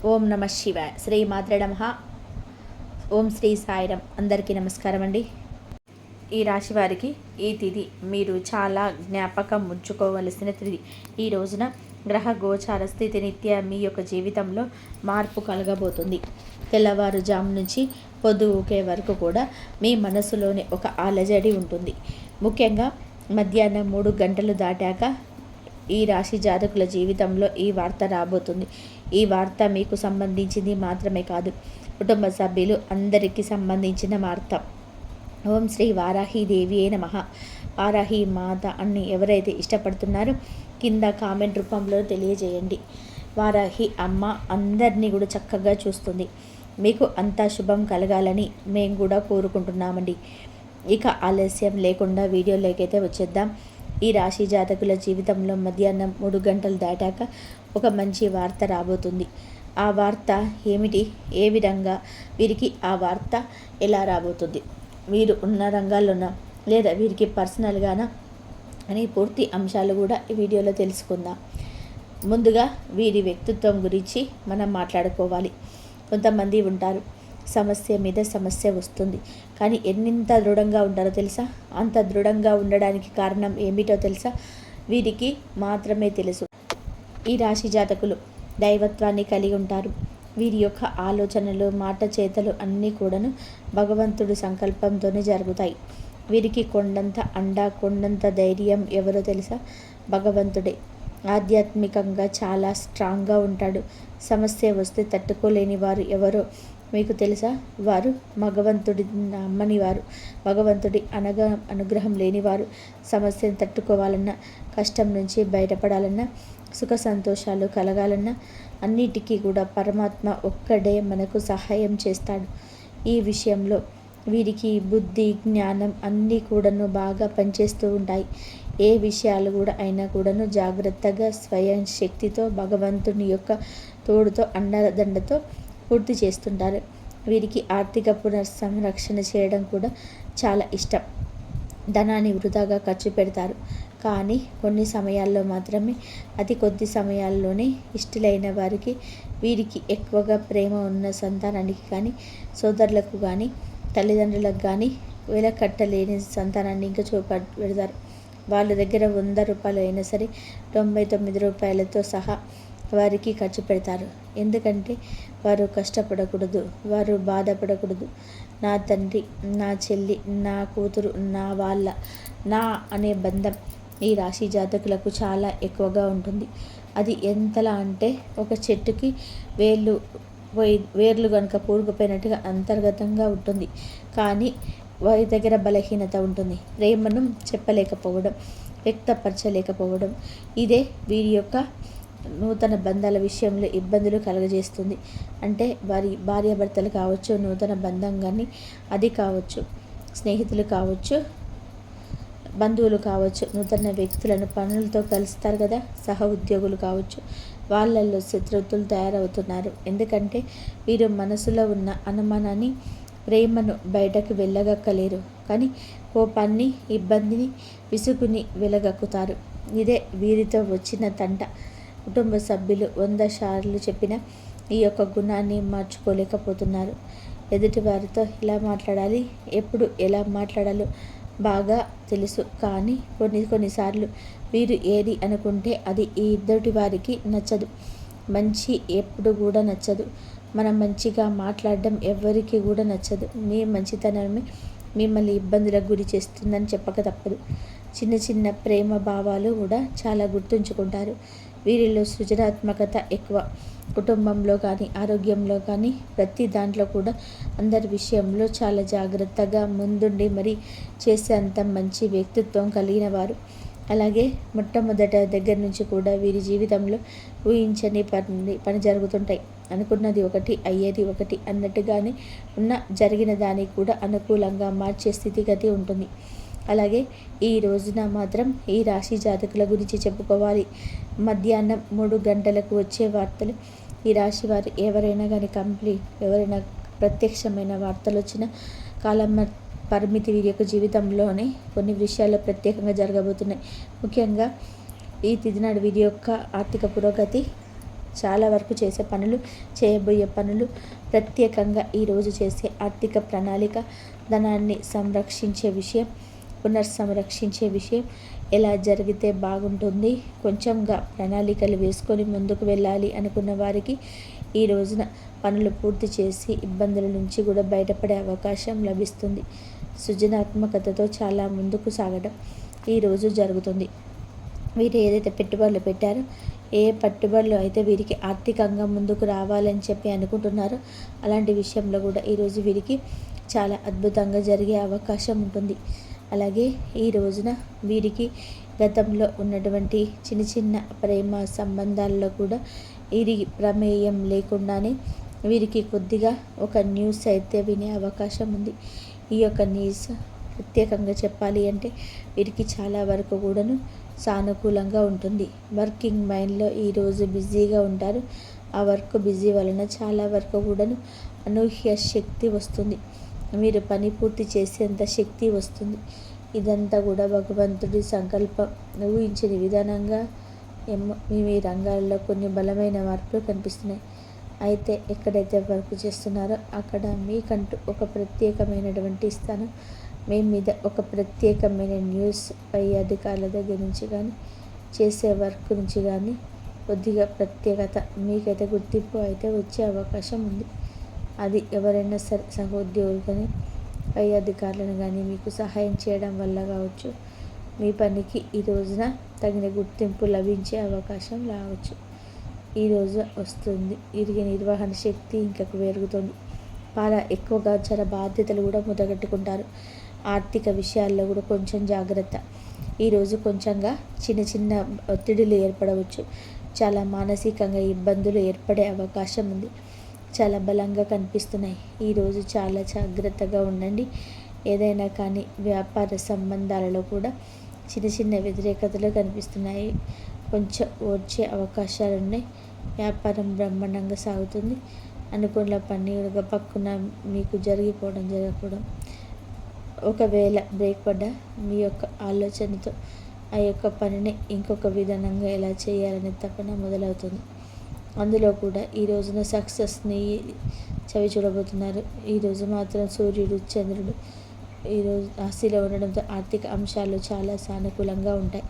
ఓం నమ శివాయ. శ్రీ మాత్రే నమః. ఓం శ్రీ సాయిరం. అందరికీ నమస్కారం అండి. ఈ రాశి వారికి ఈ తిథి మీరు చాలా జ్ఞాపకం ఉంచుకోవలసిన తిథి. ఈ రోజున గ్రహ గోచార స్థితి నిత్య మీ యొక్క జీవితంలో మార్పు కలగబోతుంది. తెల్లవారుజాము నుంచి పొద్దుకే వరకు కూడా మీ మనసులోని ఒక అలజడి ఉంటుంది. ముఖ్యంగా మధ్యాహ్నం 3 గంటలు దాటాక ఈ రాశి జాతకుల జీవితంలో ఈ వార్త రాబోతుంది. ఈ వార్త మీకు సంబంధించింది మాత్రమే కాదు, కుటుంబ సభ్యులు అందరికీ సంబంధించిన వార్త. ఓం శ్రీ వారాహి దేవియే నమః. వారాహి మాత అని ఎవరైతే ఇష్టపడుతున్నారో కింద కామెంట్ రూపంలో తెలియజేయండి. వారాహి అమ్మ అందరినీ కూడా చక్కగా చూస్తుంది. మీకు అంతా శుభం కలగాలని మేము కూడా కోరుకుంటున్నామండి. ఇక ఆలస్యం లేకుండా వీడియోలోకైతే వచ్చేద్దాం. ఈ రాశి జాతకుల జీవితంలో మధ్యాహ్నం 3 గంటలు దాటాక ఒక మంచి వార్త రాబోతుంది. ఆ వార్త ఏమిటి, ఏ విధంగా వీరికి ఆ వార్త ఎలా రాబోతుంది, వీరు ఉన్న రంగాల్లోన లేదా వీరికి పర్సనల్గానా అనే పూర్తి అంశాలు కూడా ఈ వీడియోలో తెలుసుకుందాం. ముందుగా వీరి వ్యక్తిత్వం గురించి మనం మాట్లాడుకోవాలి. కొంతమంది ఉంటారు, సమస్య మీద సమస్య వస్తుంది, కానీ ఎంత దృఢంగా ఉంటారో తెలుసా? అంత దృఢంగా ఉండడానికి కారణం ఏమిటో తెలుసా? వీరికి మాత్రమే తెలుసు. ఈ రాశి జాతకులు దైవత్వాన్ని కలిగి ఉంటారు. వీరి యొక్క ఆలోచనలు, మాట, చేతలు అన్నీ కూడాను భగవంతుడి సంకల్పంతోనే జరుగుతాయి. వీరికి కొండంత అండ, కొండంత ధైర్యం ఎవరో తెలుసా? భగవంతుడే. ఆధ్యాత్మికంగా చాలా స్ట్రాంగ్గా ఉంటాడు. సమస్య వస్తే తట్టుకోలేని వారు ఎవరో మీకు తెలుసా? వారు భగవంతుడి నమ్మని వారు, భగవంతుడి అనుగ్రహం లేనివారు. సమస్యను తట్టుకోవాలన్నా, కష్టం నుంచి బయటపడాలన్నా, సుఖ సంతోషాలు కలగాలన్నా అన్నిటికీ కూడా పరమాత్మ ఒక్కడే మనకు సహాయం చేస్తాడు. ఈ విషయంలో వీరికి బుద్ధి, జ్ఞానం అన్నీ కూడాను బాగా పనిచేస్తూ ఉంటాయి. ఏ విషయాలు కూడా అయినా కూడాను జాగ్రత్తగా స్వయం శక్తితో భగవంతుని యొక్క తోడుతో అండదండతో పూర్తి చేస్తుంటారు. వీరికి ఆర్థిక పునఃసంరక్షణ చేయడం కూడా చాలా ఇష్టం. ధనాన్ని వృధాగా ఖర్చు పెడతారు, కానీ కొన్ని సమయాల్లో మాత్రమే, అతి కొద్ది సమయాల్లోనే ఇష్టలైన వారికి, వీరికి ఎక్కువగా ప్రేమ ఉన్న సంతానానికి కానీ, సోదరులకు కానీ, తల్లిదండ్రులకు కానీ వెలకట్టలేని సంతానాన్ని ఇంకా పెడతారు. వాళ్ళ దగ్గర 100 రూపాయలు అయినా సరే 99 రూపాయలతో సహా వారికి ఖర్చు పెడతారు. ఎందుకంటే వారు కష్టపడకూడదు, వారు బాధపడకూడదు. నా తండ్రి, నా చెల్లి, నా కూతురు, నా వాళ్ళ, నా అనే బంధం ఈ రాశి జాతకులకు చాలా ఎక్కువగా ఉంటుంది. అది ఎంతలా అంటే ఒక చెట్టుకి వేర్లు కనుక పూరుకుపోయినట్టుగా అంతర్గతంగా ఉంటుంది, కానీ వారి దగ్గర బలహీనత ఉంటుంది. ప్రేమను చెప్పలేకపోవడం, వ్యక్తపరచలేకపోవడం, ఇదే వీరి యొక్క నూతన బంధాల విషయంలో ఇబ్బందులు కలుగజేస్తుంది. అంటే వారి భార్యాభర్తలు కావచ్చు, నూతన బంధం కానీ అది కావచ్చు, స్నేహితులు కావచ్చు, బంధువులు కావచ్చు, నూతన వ్యక్తులను పనులతో కలుస్తారు కదా, సహ ఉద్యోగులు కావచ్చు, వాళ్ళల్లో శత్రువులు తయారవుతున్నారు. ఎందుకంటే వీరు మనసులో ఉన్న అనుమానాన్ని, ప్రేమను బయటకు వెళ్ళగక్కలేరు, కానీ కోపాన్ని, ఇబ్బందిని, విసుగుని వెలగక్కుతారు. ఇదే వీరితో వచ్చిన తంట. కుటుంబ సభ్యులు 100 సార్లు చెప్పినా ఈ యొక్క గుణాన్ని మార్చుకోలేకపోతున్నారు. ఎదుటి వారితో ఎలా మాట్లాడాలి, ఎప్పుడు ఎలా మాట్లాడాలో బాగా తెలుసు, కానీ కొన్నిసార్లు వీరు ఏది అనుకుంటే అది ఈ ఎదుటి వారికి నచ్చదు. మంచి ఎప్పుడు కూడా నచ్చదు. మనం మంచిగా మాట్లాడడం ఎవరికి కూడా నచ్చదు. మీ మంచితనమే మిమ్మల్ని ఇబ్బందులకు గురి చేస్తుందని చెప్పక తప్పదు. చిన్న చిన్న ప్రేమ భావాలు కూడా చాలా గుర్తుంచుకుంటారు. వీరిలో సృజనాత్మకత ఎక్కువ. కుటుంబంలో కానీ, ఆరోగ్యంలో కానీ, ప్రతి దాంట్లో కూడా అందరి విషయంలో చాలా జాగ్రత్తగా ముందుండి మరి చేసేంత మంచి వ్యక్తిత్వం కలిగిన వారు. అలాగే మొట్టమొదట దగ్గర నుంచి కూడా వీరి జీవితంలో ఊహించని పని జరుగుతుంటాయి. అనుకున్నది ఒకటి, అయ్యేది ఒకటి అన్నట్టుగానే జరిగిన దానికి కూడా అనుకూలంగా మార్చే స్థితిగతి ఉంటుంది. అలాగే ఈ రోజున మాత్రం ఈ రాశి జాతకుల గురించి చెప్పుకోవాలి. మధ్యాహ్నం 3 గంటలకు వచ్చే వార్తలు ఈ రాశి వారు ఎవరైనా ప్రత్యక్షమైన వార్తలు వచ్చిన కాలం పరిమితి వీరి యొక్క జీవితంలోనే కొన్ని విషయాల్లో ప్రత్యేకంగా జరగబోతున్నాయి. ముఖ్యంగా ఈ తిథి నాడు వీరి యొక్క ఆర్థిక పురోగతి చాలా వరకు చేసే పనులు, చేయబోయే పనులు, ప్రత్యేకంగా ఈరోజు చేసే ఆర్థిక ప్రణాళిక, ధనాన్ని సంరక్షించే విషయం, పునర్సంరక్షించే విషయం ఎలా జరిగితే బాగుంటుంది, కొంచెంగా ప్రణాళికలు వేసుకొని ముందుకు వెళ్ళాలి అనుకున్న వారికి ఈ రోజున పనులు పూర్తి చేసి ఇబ్బందుల నుంచి కూడా బయటపడే అవకాశం లభిస్తుంది. సృజనాత్మకతతో చాలా ముందుకు సాగడం ఈరోజు జరుగుతుంది. వీరు ఏదైతే పెట్టుబడులు పెట్టారో, ఏ పెట్టుబడులు అయితే వీరికి ఆర్థికంగా ముందుకు రావాలని చెప్పి అనుకుంటున్నారో అలాంటి విషయంలో కూడా ఈరోజు వీరికి చాలా అద్భుతంగా జరిగే అవకాశం ఉంటుంది. అలాగే ఈ రోజున వీరికి గతంలో ఉన్నటువంటి చిన్న చిన్న ప్రేమ సంబంధాల్లో కూడా వీరి ప్రమేయం లేకుండానే వీరికి కొద్దిగా ఒక న్యూస్ అయితే వినే అవకాశం ఉంది. ఈ యొక్క న్యూస్ ప్రత్యేకంగా చెప్పాలి అంటే వీరికి చాలా వరకు కూడాను సానుకూలంగా ఉంటుంది. వర్కింగ్ మైండ్లో ఈరోజు బిజీగా ఉంటారు. ఆ వర్క్ బిజీ వలన చాలా వరకు కూడాను అనూహ్య శక్తి వస్తుంది. మీరు పని పూర్తి చేసేంత శక్తి వస్తుంది. ఇదంతా కూడా భగవంతుడి సంకల్పం. ఊహించిన విధానంగా మీ రంగాల్లో కొన్ని బలమైన మార్పులు కనిపిస్తున్నాయి. అయితే ఎక్కడైతే వర్క్ చేస్తున్నారో అక్కడ మీకంటూ ఒక ప్రత్యేకమైనటువంటి స్థానం, మీ మీద ఒక ప్రత్యేకమైన న్యూస్ పై అధికారుల దగ్గర నుంచి కానీ, చేసే వర్క్ నుంచి కానీ కొద్దిగా ప్రత్యేకత, మీకైతే గుర్తింపు అయితే వచ్చే అవకాశం ఉంది. అది ఎవరైనా సరే, సహోద్యోగులు కానీ, పై అధికారులను కానీ మీకు సహాయం చేయడం వల్ల కావచ్చు, మీ పనికి ఈ రోజున తగిన గుర్తింపు లభించే అవకాశం రావచ్చు. ఈరోజు వస్తుంది. వీరికి నిర్వహణ శక్తి ఇంకా పెరుగుతుంది. చాలా ఎక్కువగా చాలా బాధ్యతలు కూడా ముదగట్టుకుంటారు. ఆర్థిక విషయాల్లో కూడా కొంచెం జాగ్రత్త. ఈరోజు కొంచెంగా చిన్న చిన్న ఒత్తిడులు ఏర్పడవచ్చు. చాలా మానసికంగా ఇబ్బందులు ఏర్పడే అవకాశం ఉంది. చాలా బలంగా కనిపిస్తున్నాయి. ఈరోజు చాలా జాగ్రత్తగా ఉండండి. ఏదైనా కానీ వ్యాపార సంబంధాలలో కూడా చిన్న చిన్న వ్యతిరేకతలు కనిపిస్తున్నాయి. కొంచెం వచ్చే అవకాశాలు ఉన్నాయి. వ్యాపారం బ్రహ్మాండంగా సాగుతుంది. అనుకున్న పని పక్కన మీకు జరగకపోవడం, ఒకవేళ బ్రేక్ పడ్డా మీ యొక్క ఆలోచనతో ఆ యొక్క పనిని ఇంకొక విధానంగా ఎలా చేయాలనే తపన మొదలవుతుంది. అందులో కూడా ఈ రోజున సక్సెస్ని చవి చూడబోతున్నారు. ఈరోజు మాత్రం సూర్యుడు, చంద్రుడు ఈరోజు రాశిలో ఉండడంతో ఆర్థిక అంశాలు చాలా సానుకూలంగా ఉంటాయి.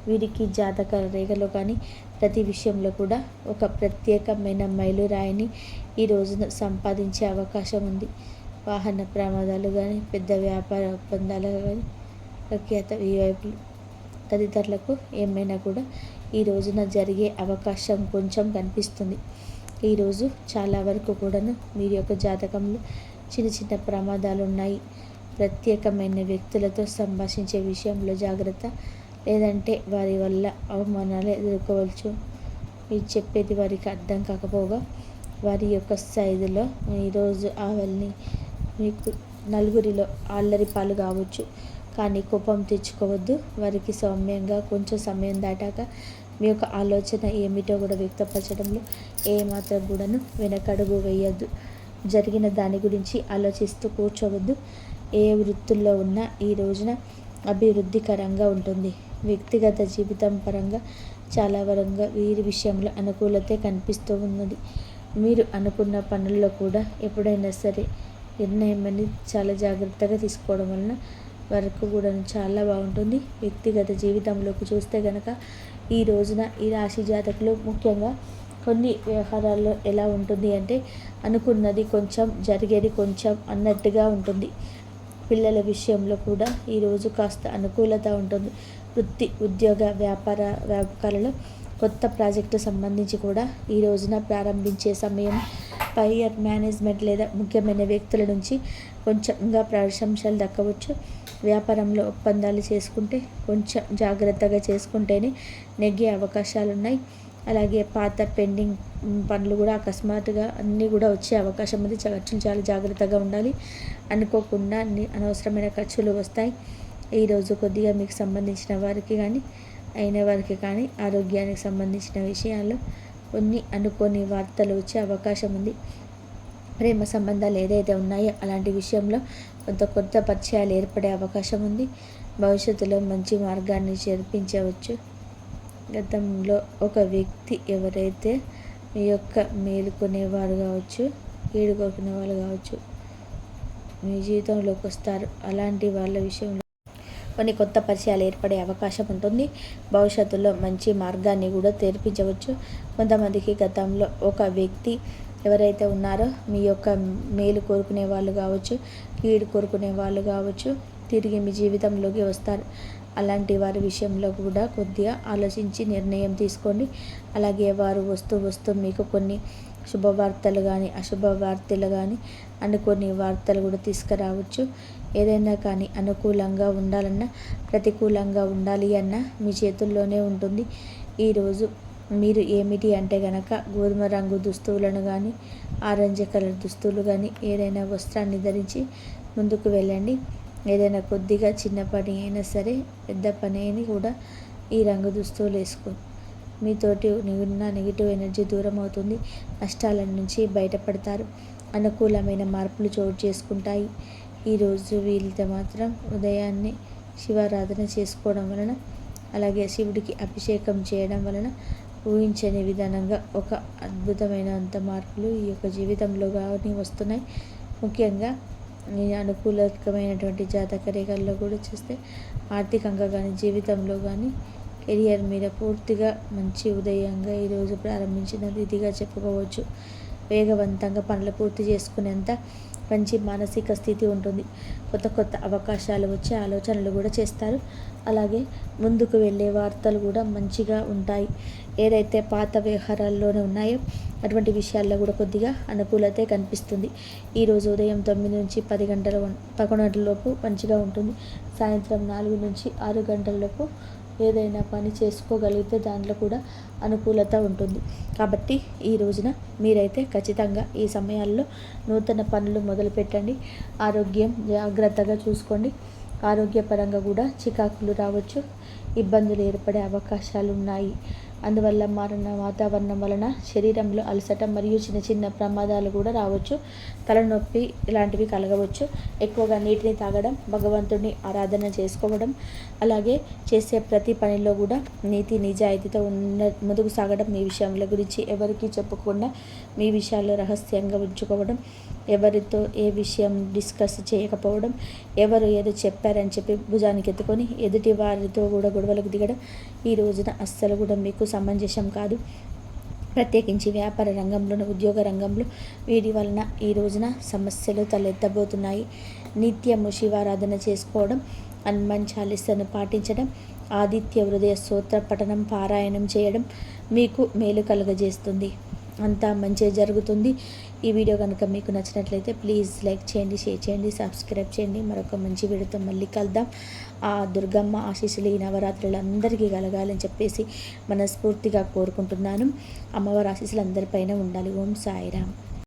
వీరికి జాతక రేఖలో కానీ ప్రతి విషయంలో కూడా ఒక ప్రత్యేకమైన మైలురాయిని ఈ రోజున సంపాదించే అవకాశం ఉంది. వాహన ప్రమాదాలు కానీ, పెద్ద వ్యాపార ఒప్పందాలు కానీ, ప్రఖ్యాత విఐపీలు తదితరులకు ఏమైనా కూడా ఈ రోజున జరిగే అవకాశం కొంచెం కనిపిస్తుంది. ఈరోజు చాలా వరకు కూడాను మీరు యొక్క జాతకంలో చిన్న చిన్న ప్రమాదాలు ఉన్నాయి. ప్రత్యేకమైన వ్యక్తులతో సంభాషించే విషయంలో జాగ్రత్త, లేదంటే వారి వల్ల అవమానాలు ఎదుర్కోవచ్చు. మీరు చెప్పేది వారికి అర్థం కాకపోగా వారి యొక్క సైజులో ఈరోజు ఆవల్ని మీకు నలుగురిలో అల్లరి పాలు కావచ్చు. కానీ కోపం తెచ్చుకోవద్దు. వారికి సౌమ్యంగా కొంచెం సమయం దాటాక మీ యొక్క ఆలోచన ఏమిటో కూడా వ్యక్తపరచడంలో ఏమాత్రం కూడాను వెనకడుగు వేయద్దు. జరిగిన దాని గురించి ఆలోచిస్తూ కూర్చోవద్దు. ఏ వృత్తుల్లో ఉన్నా ఈ రోజున అభివృద్ధికరంగా ఉంటుంది. వ్యక్తిగత జీవితం పరంగా చాలా వరంగా వీరి విషయంలో అనుకూలతే కనిపిస్తూ ఉన్నది. మీరు అనుకున్న పనుల్లో కూడా ఎప్పుడైనా సరే నిర్ణయం అనేది చాలా జాగ్రత్తగా తీసుకోవడం వలన వరకు కూడా చాలా బాగుంటుంది. వ్యక్తిగత జీవితంలోకి చూస్తే కనుక ఈ రోజున ఈ రాశి జాతకులు ముఖ్యంగా కొన్ని వ్యవహారాల్లో ఎలా ఉంటుంది అంటే అనుకున్నది కొంచెం, జరిగేది కొంచెం అన్నట్టుగా ఉంటుంది. పిల్లల విషయంలో కూడా ఈరోజు కాస్త అనుకూలత ఉంటుంది. వృత్తి, ఉద్యోగ, వ్యాపారాలలో కొత్త ప్రాజెక్టు సంబంధించి కూడా ఈ రోజున ప్రారంభించే సమయం. పైయర్ మేనేజ్మెంట్ లేదా ముఖ్యమైన వ్యక్తుల నుంచి కొంచెంగా ప్రశంసలు దక్కవచ్చు. వ్యాపారంలో ఒప్పందాలు చేసుకుంటే కొంచెం జాగ్రత్తగా చేసుకుంటేనే నెగ్గే అవకాశాలు ఉన్నాయి. అలాగే పాత పెండింగ్ పనులు కూడా అకస్మాత్తుగా అన్నీ కూడా వచ్చే అవకాశం ఉంది. ఖర్చులు చాలా జాగ్రత్తగా ఉండాలి. అనుకోకుండా అనవసరమైన ఖర్చులు వస్తాయి. ఈరోజు కొద్దిగా మీకు సంబంధించిన వారికి కానీ, అయిన వారికి కానీ ఆరోగ్యానికి సంబంధించిన విషయాల్లో కొన్ని అనుకోని వార్తలు వచ్చే అవకాశం ఉంది. ప్రేమ సంబంధాలు ఏదైతే ఉన్నాయో అలాంటి విషయంలో కొత్త పరిచయాలు ఏర్పడే అవకాశం ఉంది. భవిష్యత్తులో మంచి మార్గాన్ని చేర్పించవచ్చు. గతంలో ఒక వ్యక్తి ఎవరైతే మీ యొక్క మేలుకునేవారు కావచ్చు, కీడు కోరుకునే వాళ్ళు కావచ్చు మీ జీవితంలోకి వస్తారు. అలాంటి వాళ్ళ విషయంలో కొన్ని కొత్త పరిచయాలు ఏర్పడే అవకాశం ఉంటుంది. భవిష్యత్తులో మంచి మార్గాన్ని కూడా తెరిపించవచ్చు. కొంతమందికి గతంలో ఒక వ్యక్తి ఎవరైతే ఉన్నారో మీ యొక్క మేలు కోరుకునే వాళ్ళు కావచ్చు, కీడు కోరుకునే వాళ్ళు కావచ్చు తిరిగి మీ జీవితంలోకి వస్తారు. అలాంటి వారి విషయంలో కూడా కొద్దిగా ఆలోచించి నిర్ణయం తీసుకోండి. అలాగే వారు వస్తూ మీకు కొన్ని శుభవార్తలు కానీ అశుభవార్తలు కానీ అనుకోని వార్తలు కూడా తీసుకురావచ్చు. ఏదైనా కానీ అనుకూలంగా ఉండాలన్నా ప్రతికూలంగా ఉండాలి అన్నా మీ చేతుల్లోనే ఉంటుంది. ఈరోజు మీరు ఏమిటి అంటే కనుక గోధుమ రంగు దుస్తువులను కానీ ఆరెంజ్ కలర్ దుస్తులు కానీ ఏదైనా వస్త్రాన్ని ధరించి ముందుకు వెళ్ళండి. ఏదైనా కొద్దిగా చిన్న పని అయినా సరే పెద్ద పని అయినా కూడా ఈ రంగు దుస్తువులు వేసుకో. మీతోటి ఉన్న నెగిటివ్ ఎనర్జీ దూరం అవుతుంది. నష్టాల నుంచి బయటపడతారు. అనుకూలమైన మార్పులు చోటు చేసుకుంటాయి. ఈరోజు వీలైతే మాత్రం ఉదయాన్నే శివారాధన చేసుకోవడం వలన అలాగే శివుడికి అభిషేకం చేయడం వలన ఊహించని విధానంగా ఒక అద్భుతమైనంత మార్పులు ఈ యొక్క జీవితంలో కానీ వస్తున్నాయి. ముఖ్యంగా నేను అనుకూలకమైనటువంటి జాతక రేఖల్లో కూడా చూస్తే ఆర్థికంగా కానీ జీవితంలో కానీ కెరియర్ మీద పూర్తిగా మంచి ఉదయంగా ఈరోజు ప్రారంభించినది ఇదిగా చెప్పుకోవచ్చు. వేగవంతంగా పనులు పూర్తి చేసుకునేంత మంచి మానసిక స్థితి ఉంటుంది. కొత్త అవకాశాలు వచ్చే ఆలోచనలు కూడా చేస్తారు. అలాగే ముందుకు వెళ్ళే వార్తలు కూడా మంచిగా ఉంటాయి. ఏదైతే పాత వ్యవహారాల్లోనే ఉన్నాయో అటువంటి విషయాల్లో కూడా కొద్దిగా అనుకూలతే కనిపిస్తుంది. ఈరోజు ఉదయం 9 నుంచి 10 గంటల 11 గంటల లోపు మంచిగా ఉంటుంది. సాయంత్రం 4 నుంచి 6 గంటల లోపు ఏదైనా పని చేసుకోగలిగితే దాంట్లో కూడా అనుకూలత ఉంటుంది. కాబట్టి ఈ రోజున మీరైతే ఖచ్చితంగా ఈ సమయాల్లో నూతన పనులు మొదలుపెట్టండి. ఆరోగ్యం జాగ్రత్తగా చూసుకోండి. ఆరోగ్యపరంగా కూడా చికాకులు రావచ్చు, ఇబ్బందులు ఏర్పడే అవకాశాలు ఉన్నాయి. అందువల్ల మారిన వాతావరణం వలన శరీరంలో అలసట మరియు చిన్న ప్రమాదాలు కూడా రావచ్చు. తలనొప్పి ఇలాంటివి కలగవచ్చు. ఎక్కువగా నీటిని తాగడం, భగవంతుడిని ఆరాధన చేసుకోవడం, అలాగే చేసే ప్రతి పనిలో కూడా నీతి నిజాయితీతో ముందుకు సాగడం, మీ విషయాల గురించి ఎవరికి చెప్పకుండా మీ విషయాల్లో రహస్యంగా ఉంచుకోవడం, ఎవరితో ఏ విషయం డిస్కస్ చేయకపోవడం, ఎవరు ఏదో చెప్పారని చెప్పి భుజానికి ఎత్తుకొని ఎదుటి వారితో కూడా గొడవలకు దిగడం ఈ రోజున అస్సలు కూడా మీకు సమంజసం కాదు. ప్రత్యేకించి వ్యాపార రంగంలోను ఉద్యోగ రంగంలో వీటి వలన ఈ రోజున సమస్యలు తలెత్తబోతున్నాయి. నిత్యము శివారాధన చేసుకోవడం, హనుమాన్ చాలీసాను పాటించడం, ఆదిత్య హృదయ స్తోత్ర పఠనం పారాయణం చేయడం మీకు మేలు కలుగజేస్తుంది. అంతా మంచిగా జరుగుతుంది. ఈ వీడియో కనుక మీకు నచ్చినట్లయితే ప్లీజ్ లైక్ చేయండి, షేర్ చేయండి, సబ్స్క్రైబ్ చేయండి. మరొక మంచి వీడియోతో మళ్ళీ కలుద్దాం. ఆ దుర్గమ్మ ఆశీస్సులు ఈ నవరాత్రులు అందరికీ కలగాలని చెప్పేసి మనస్ఫూర్తిగా కోరుకుంటున్నాను. అమ్మవారి ఆశీస్సులు అందరిపైన ఉండాలి. ఓం సాయిరామ్.